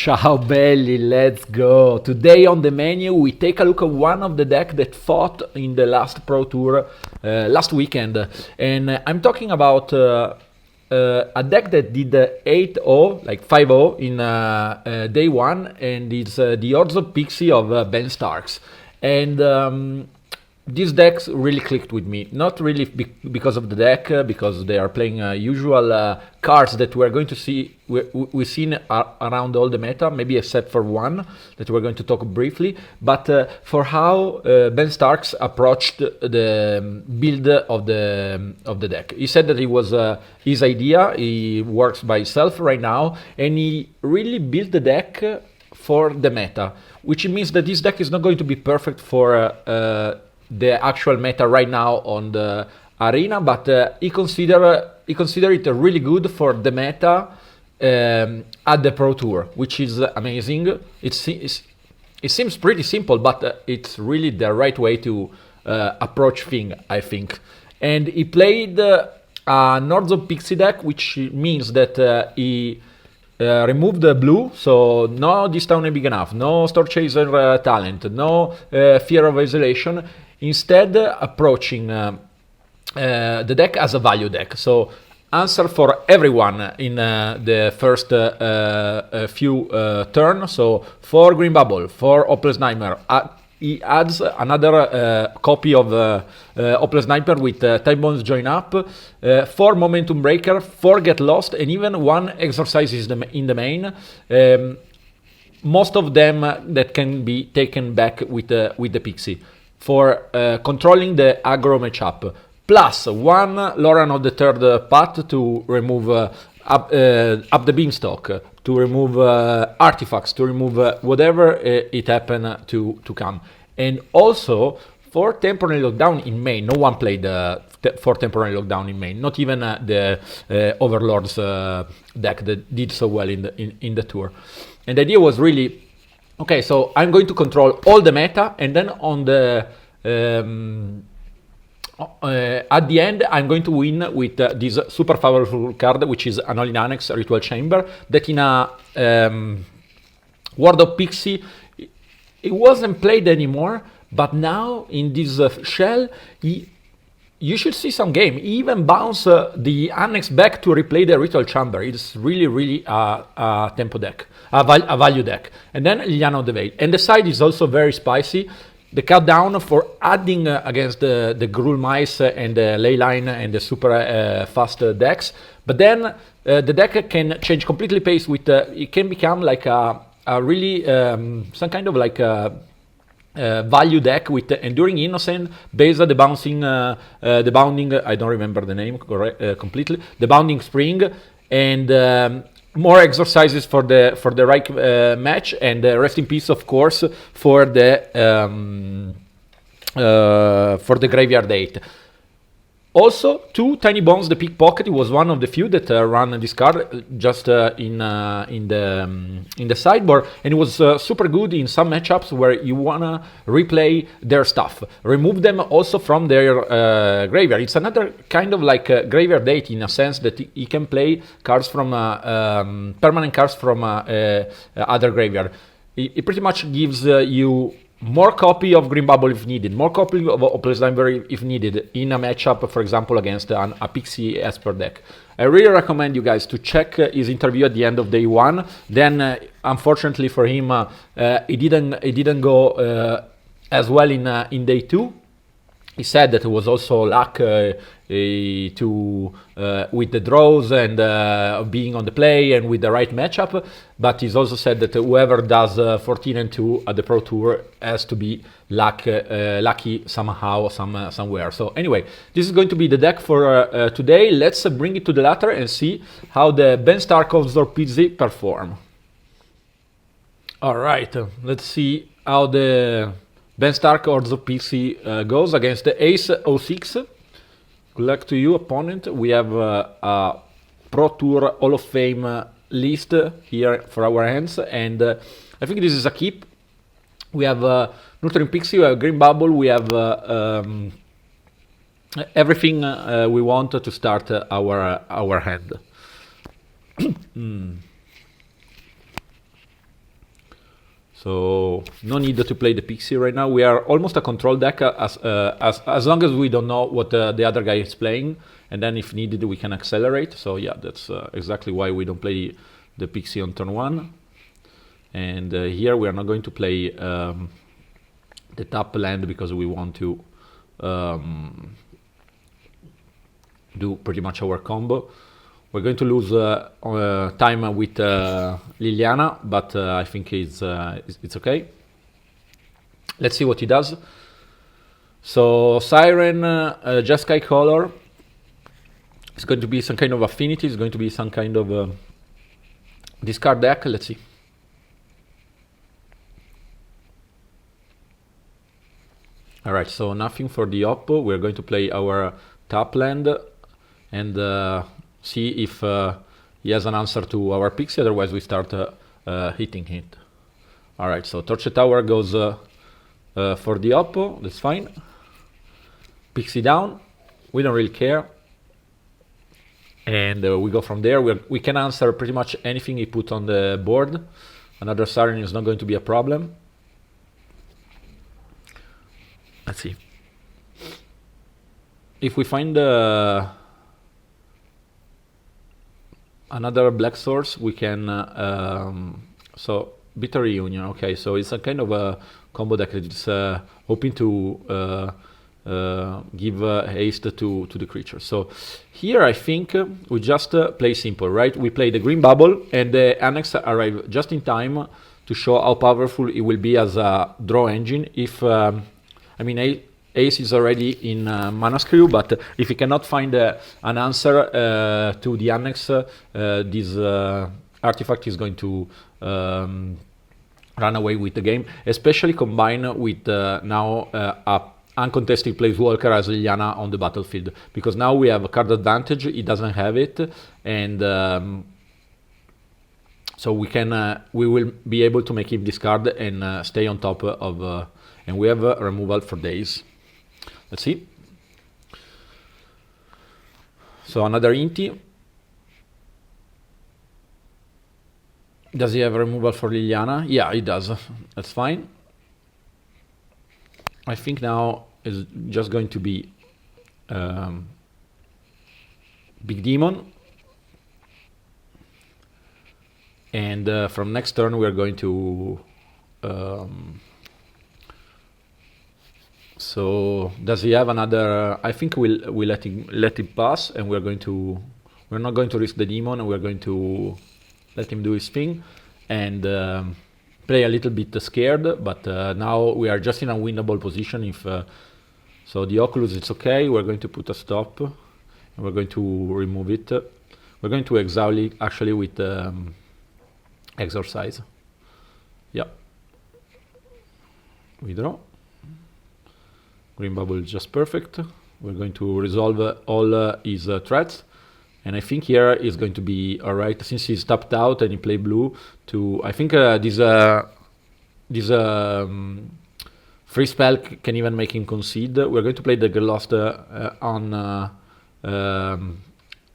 Ciao belli, let's go! Today on the menu we take a look at one of the decks that fought in the last Pro Tour last weekend, and I'm talking about a deck that did 8-0, like 5-0 in day one, and it's the Orzhov Pixie of Ben Starks. And these decks really clicked with me, not really because of the deck, because they are playing usual cards that we're going to see, we've seen around all the meta, maybe except for one that we're going to talk briefly, but for how Ben Starks approached the build of the deck. He said that it was his idea, he works by himself right now, and he really built the deck for the meta, which means that this deck is not going to be perfect for the actual meta right now on the arena, but he consider it really good for the meta at the Pro Tour, which is amazing. It seems pretty simple, but it's really the right way to approach things, I think. And he played an Orzhov Pixie deck, which means that he removed the blue, so no This Town ain't big enough, no Store Chaser talent, no Fear of Isolation. Instead, approaching the deck as a value deck. So answer for everyone in the first few turns. So 4 Green Bubble, 4 Hopeless Nightmare. He adds another copy of Hopeless Sniper with Time Bombs Join Up, 4 Momentum Breaker, 4 Get Lost, and even 1 Exorcise in the main. Most of them that can be taken back with the Pixie for controlling the aggro matchup. Plus 1 Loran of the Third Path to remove up the Beanstalk, to remove artifacts, to remove whatever it happened to come. And also, for Temporary Lockdown in main, no one played for Temporary Lockdown in main, not even the Overlord's deck that did so well in the tour. And the idea was really, okay, so I'm going to control all the meta, and then on the at the end, I'm going to win with this super powerful card, which is an All-in Annex Ritual Chamber, that in a World of Pixie, it wasn't played anymore, but now in this shell, you should see some game. He even bounce the Annex back to replay the Ritual Chamber. It's really a tempo deck, a value deck. And then Liliana of the Veil. And the side is also very spicy. The countdown for adding against the Gruul Mice and the Leyline and the super fast decks. But then the deck can change completely pace with, it can become like a really, some kind of like a value deck with Enduring Innocent, based on the bounding, I don't remember the name completely, the Bounding Spring, and more exercises for the right match, and Rest in Peace, of course, for the Graveyard 8. Also, 2 Tiny Bones, the Pickpocket. It was one of the few that ran this card just in the sideboard, and it was super good in some matchups where you wanna replay their stuff, remove them also from their graveyard. It's another kind of like Graveyard 8 in a sense that you can play cards from permanent cards from other graveyard. It pretty much gives you more copy of Green Bubble if needed, more copy of Hopeless Sniper if needed in a matchup, for example, against a Pixie Esper deck. I really recommend you guys to check his interview at the end of day one. Then, unfortunately for him, it didn't go as well in day two. He said that it was also luck with the draws and being on the play and with the right matchup. But he's also said that whoever does 14-2 at the Pro Tour has to be lucky somehow, somewhere. So anyway, this is going to be the deck for today. Let's bring it to the ladder and see how the Ben Starkov's or Pixie perform. All right, let's see how the Ben Stark Orzhov Pixie goes against the Ace 06. Good luck to you, opponent. We have a Pro Tour Hall of Fame list here for our hands, and I think this is a keep. We have Nurturing Pixie, we have Green Bubble, we have everything we want to start our hand. So no need to play the Pixie right now. We are almost a control deck as long as we don't know what the other guy is playing, and then if needed we can accelerate. So yeah, that's exactly why we don't play the Pixie on turn 1. And here we are not going to play the tap land because we want to do pretty much our combo. We're going to lose time with Liliana, but I think it's okay. Let's see what he does. So Siren, Jeskai color. It's going to be some kind of affinity. It's going to be some kind of discard deck. Let's see. All right, so nothing for the Oppo. We're going to play our tap land and see if he has an answer to our Pixie. Otherwise, we start hitting it. All right, so Torch Tower goes for the Oppo. That's fine. Pixie down. We don't really care. And we go from there. We can answer pretty much anything he put on the board. Another Siren is not going to be a problem. Let's see. If we find another black source, we can so Bitter Reunion. Okay, so it's a kind of a combo deck that is hoping to give haste to the creature. So here I think we just play simple, right? We play the green bubble and the annex arrive just in time to show how powerful it will be as a draw engine. If I mean Ace is already in Mana Screw, but if he cannot find an answer to the annex, this artifact is going to run away with the game, especially combined with now a uncontested Planeswalker as Liliana on the battlefield, because now we have a card advantage, he doesn't have it, and so we will be able to make him discard and stay on top of, and we have removal for days. Let's see. So another Inti. Does he have removal for Liliana? Yeah, he does. That's fine. I think now is just going to be Big Demon. And from next turn we are going to... so does he have another? I think we'll let him pass, and we're not going to risk the demon, and we're going to let him do his thing and play a little bit scared. But now we are just in a winnable position. If so, the Oculus it's okay. We're going to put a stop, and we're going to remove it. We're going to exile it actually with Exorcise. Yeah. We draw. Green bubble is just perfect. We're going to resolve all his threats, and I think here is going to be all right since he's tapped out and he played blue. To I think this free spell can even make him concede. We're going to play the Lost on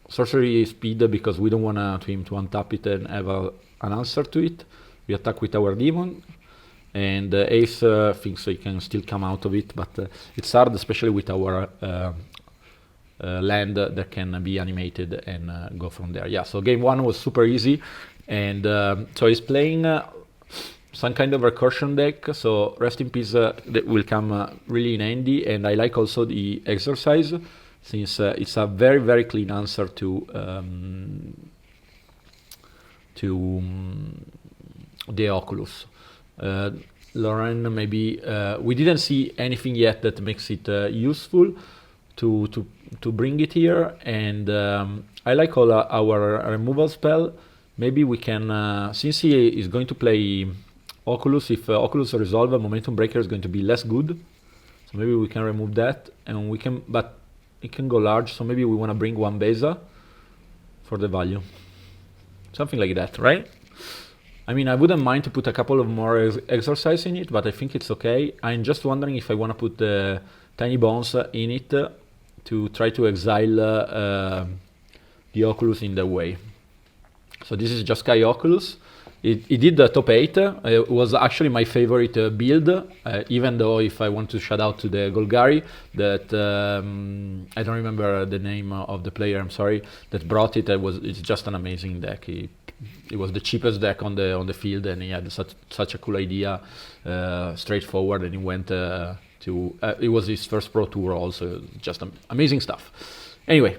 sorcery speed because we don't want him to untap it and have an answer to it. We attack with our demon. And Ace thinks he can still come out of it, but it's hard, especially with our land that can be animated and go from there. Yeah, so game 1 was super easy, and so he's playing some kind of recursion deck, so Rest in Peace that will come really in handy, and I like also the Exercise, since it's a very, very clean answer to the Oculus. Lauren, maybe we didn't see anything yet that makes it useful to bring it here, and I like all our removal spell. Maybe we can, since he is going to play Oculus, if Oculus resolve, Momentum Breaker is going to be less good, so maybe we can remove that, and we can, but it can go large, so maybe we want to bring one Beza for the value, something like that, right? I mean, I wouldn't mind to put a couple of more Exercise in it, but I think it's okay. I'm just wondering if I want to put the Tiny Bones in it to try to exile the Oculus in the way. So this is just Sky Oculus, It did the top 8. It was actually my favorite build, even though if I want to shout out to the Golgari, that I don't remember the name of the player, I'm sorry, that brought it. It's just an amazing deck. It was the cheapest deck on the field, and he had such a cool idea, straightforward, and he went to... it was his first Pro Tour also, just amazing stuff. Anyway,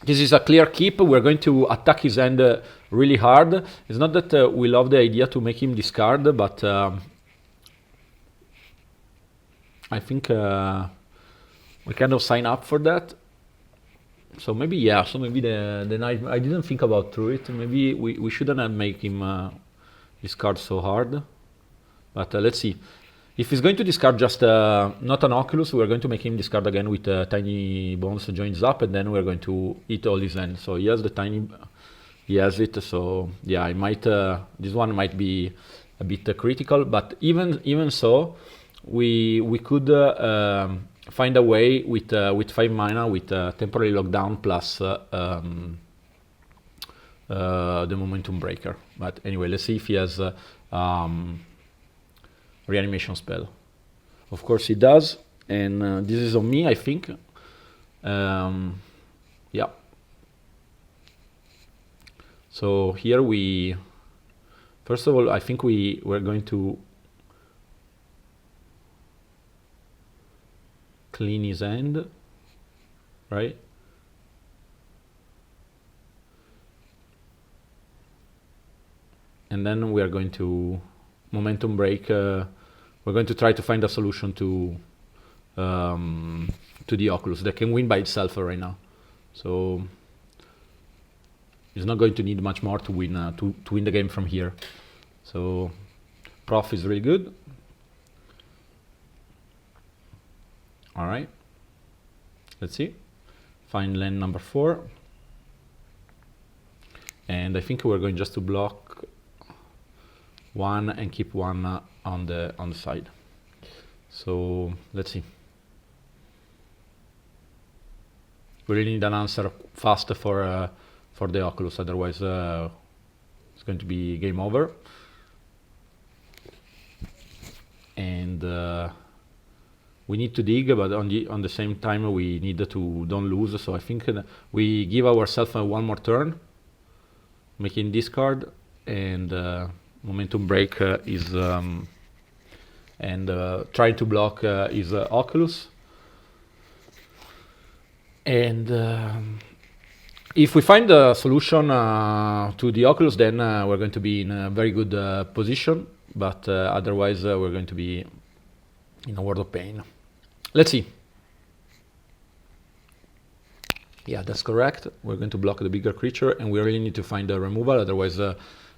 this is a clear keep. We're going to attack his hand really hard. It's not that we love the idea to make him discard, but I think we kind of sign up for that. So maybe, yeah, the night... I didn't think about through it. Maybe we shouldn't have make him discard so hard. But let's see. If he's going to discard just not an Oculus, we're going to make him discard again with Tiny Bones joins up, and then we're going to eat all his end. So he has the Tiny... He has it, so yeah, I might... this one might be a bit critical, but even so, we could find a way with 5 mana with temporary lockdown plus the momentum breaker. But anyway, let's see if he has reanimation spell. Of course he does, and this is on me, I think. Yeah. So here we... First of all, I think we're going to clean his end, right? And then we are going to momentum break. We're going to try to find a solution to the Oculus that can win by itself right now. So it's not going to need much more to win the game from here. So Prof is really good. All right, let's see. Find land number 4, and I think we're going just to block 1 and keep 1 on the side. So let's see. We really need an answer fast for the Oculus, otherwise it's going to be game over. And we need to dig, but on the same time we need to don't lose. So I think we give ourselves one more turn, making discard, and momentum break is and trying to block is Oculus. And if we find a solution to the Oculus, then we're going to be in a very good position, but otherwise we're going to be in a world of pain. Let's see. Yeah, that's correct. We're going to block the bigger creature, and we really need to find a removal, otherwise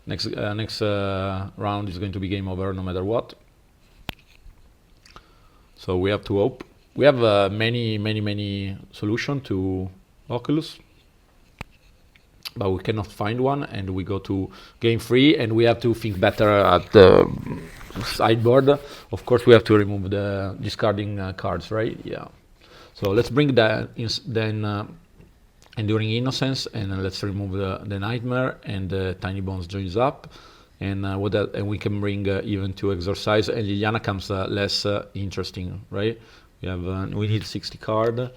next round is going to be game over no matter what. So we have to hope. We have many solutions to Oculus, but we cannot find one, and we go to game 3, and we have to think better at the sideboard. Of course, we have to remove the discarding cards, right? Yeah. So let's bring that then Enduring Innocence, and let's remove the Nightmare, and the Tiny Bones joins up, and and we can bring even to Exorcise, and Liliana comes less interesting, right? We need 60 card.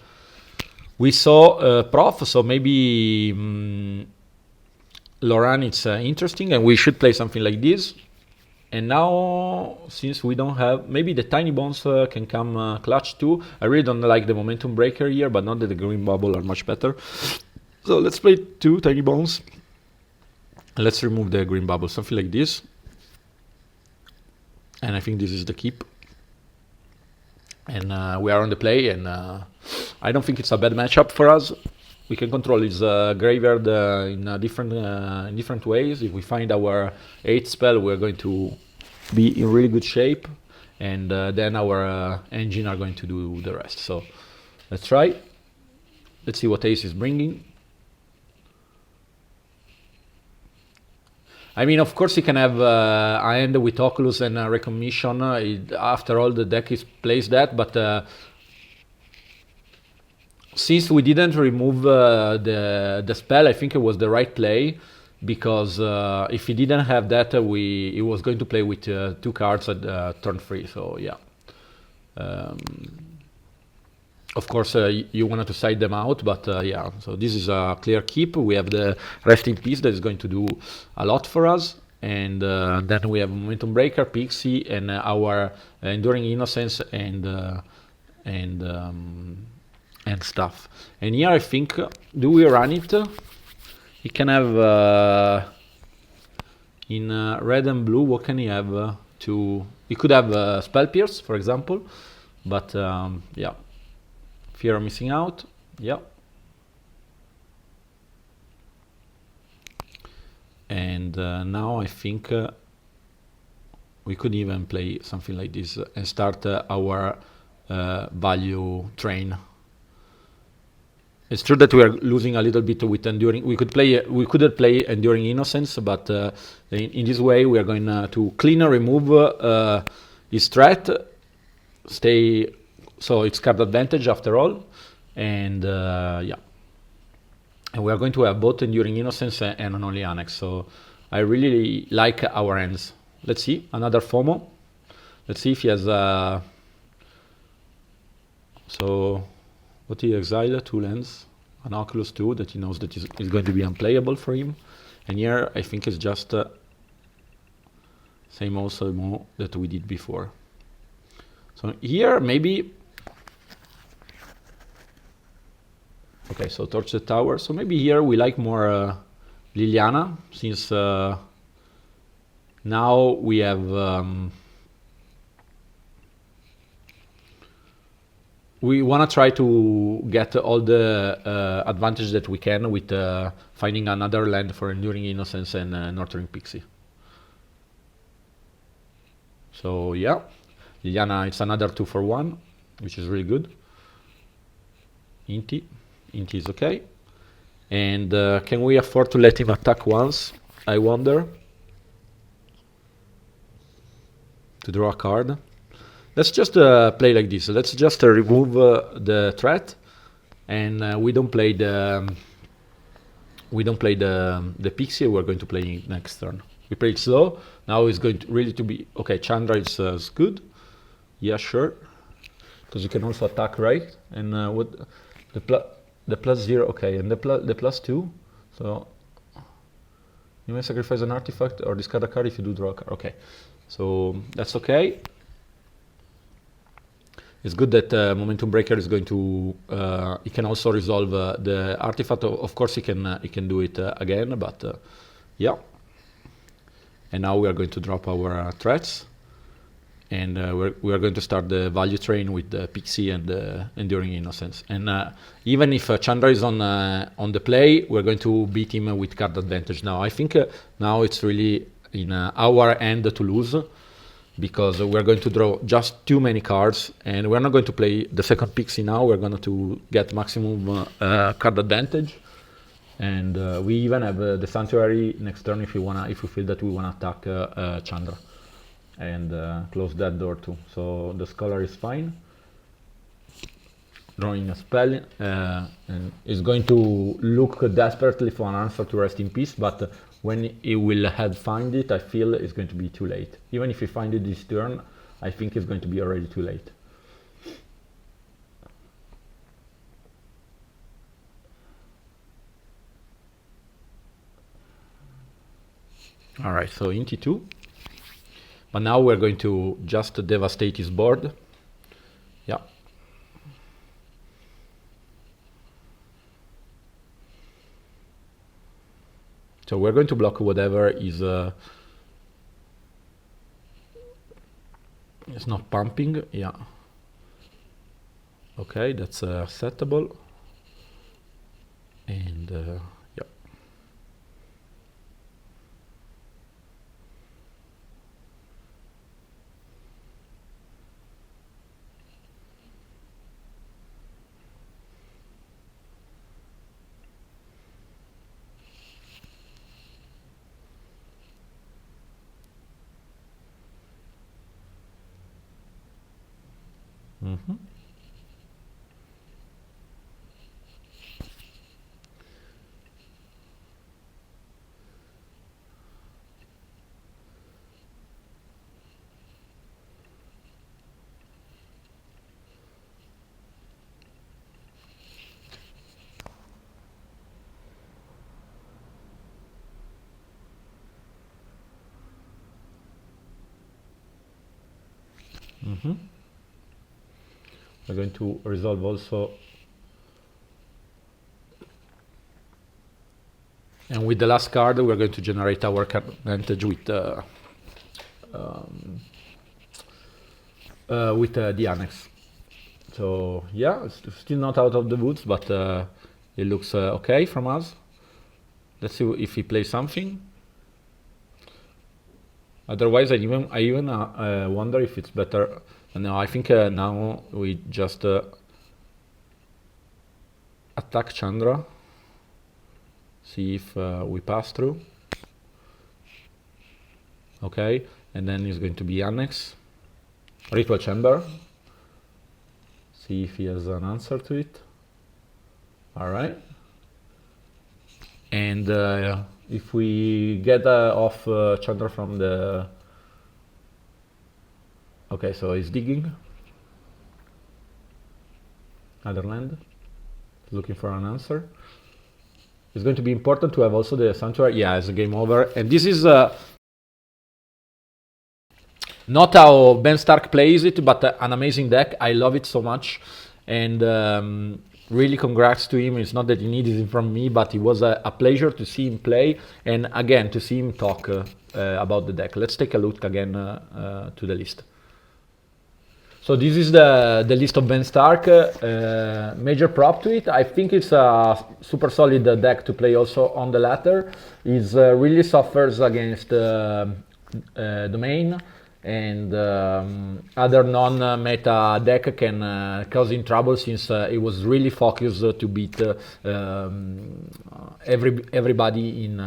We saw Prof, so maybe Loran, it's interesting, and we should play something like this. And now, since we don't have, maybe the Tiny Bones can come clutch too. I really don't like the momentum breaker here, but not that the green bubble are much better. So let's play 2 Tiny Bones. Let's remove the green bubble, something like this. And I think this is the keep. And we are on the play, and I don't think it's a bad matchup for us. We can control his graveyard in different ways. If we find our 8th spell, we're going to be in really good shape, and then our engine are going to do the rest. So let's try. Let's see what Ace is bringing. I mean, of course, he can have a hand with Oculus and Recognition. After all, the deck plays that, but since we didn't remove the spell, I think it was the right play. because if he didn't have that, he was going to play with 2 cards at turn 3. So yeah. Of course, you wanted to side them out, but yeah. So this is a clear keep. We have the Rest in Peace that is going to do a lot for us, and then we have Momentum Breaker, Pixie, and our Enduring Innocence and stuff. And here I think, do we run it? He can have in red and blue. What can he have? He could have Spell Pierce, for example, but yeah. Fear of missing out, yeah. And now I think we could even play something like this and start our value train. It's true that we are losing a little bit with Enduring. We could play Enduring Innocence, but in this way we are going to clean or remove his threat, stay. So it's card advantage after all, and yeah. And we are going to have both Enduring Innocence and an Only Annex, so I really like our hands. Let's see, another FOMO. Let's see if he has so what he exiled, 2 lands, an Oculus 2 that he knows that is going to be unplayable for him. And here I think it's just same also that we did before. So here maybe. Okay, so Torch the Tower. So maybe here we like more Liliana, since now we have we want to try to get all the advantage that we can with finding another land for Enduring Innocence and Nurturing Pixie. So yeah, Liliana, it's another 2 for 1, which is really good. Inti is okay. And can we afford to let him attack once? I wonder. To draw a card. Let's just play like this. Let's just remove the threat, and we don't play the Pixie. We're going to play next turn. We play it slow. Now it's going to really to be okay. Chandra is good. Yeah, sure. Because you can also attack, right? And what the +0, okay, and the +2. So you may sacrifice an artifact or discard a card if you do draw a card. Okay, so that's okay. It's good that Momentum Breaker is going to. He can also resolve the artifact. Of course, he can do it again, but yeah. And now we are going to drop our threats, and we are going to start the value train with the Pixie and the Enduring Innocence. And even if Chandra is on the play, we're going to beat him with card advantage. Now I think now it's really in our end to lose, because we're going to draw just too many cards, and we're not going to play the second Pixie now. We're going to get maximum card advantage, and we even have the Sanctuary next turn if we feel that we wanna attack Chandra, and close that door too. So the Scholar is fine. Drawing a spell, and is going to look desperately for an answer to Rest in Peace, but when he will have find it, I feel it's going to be too late. Even if he find it this turn, I think it's going to be already too late. All right, so Inti 2. But now we're going to just devastate his board. Yeah. So we're going to block whatever is it's not pumping. Yeah. Okay, that's acceptable. And yeah. Mm-hmm. We're going to resolve also. And with the last card, we're going to generate our card advantage with the annex. So yeah, it's still not out of the woods, but it looks okay from us. Let's see if he plays something. Otherwise, I even wonder if it's better. No, I think now we just attack Chandra. See if we pass through. Okay, and then it's going to be annex. Ritual chamber. See if he has an answer to it. All right. And if we get off Chandra from the... Okay, so he's digging. Other land. Looking for an answer. It's going to be important to have also the sanctuary. Yeah, it's a game over. And this is not how Ben Stark plays it, but an amazing deck. I love it so much. And really congrats to him. It's not that he needed it from me, but it was a pleasure to see him play. And again, to see him talk about the deck. Let's take a look again to the list. So this is the list of Ben Stark. Major prop to it. I think it's a super solid deck to play also on the latter. It really suffers against domain, and other non-meta deck can cause him trouble, since it was really focused to beat everybody in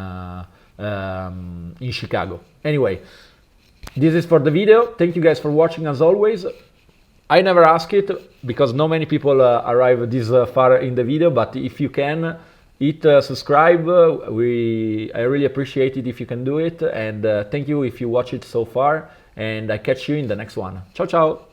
Chicago. Anyway, this is for the video. Thank you guys for watching as always. I never ask it because not many people arrive this far in the video, but if you can, hit subscribe. I really appreciate it if you can do it, and thank you if you watch it so far, and I catch you in the next one. Ciao, ciao!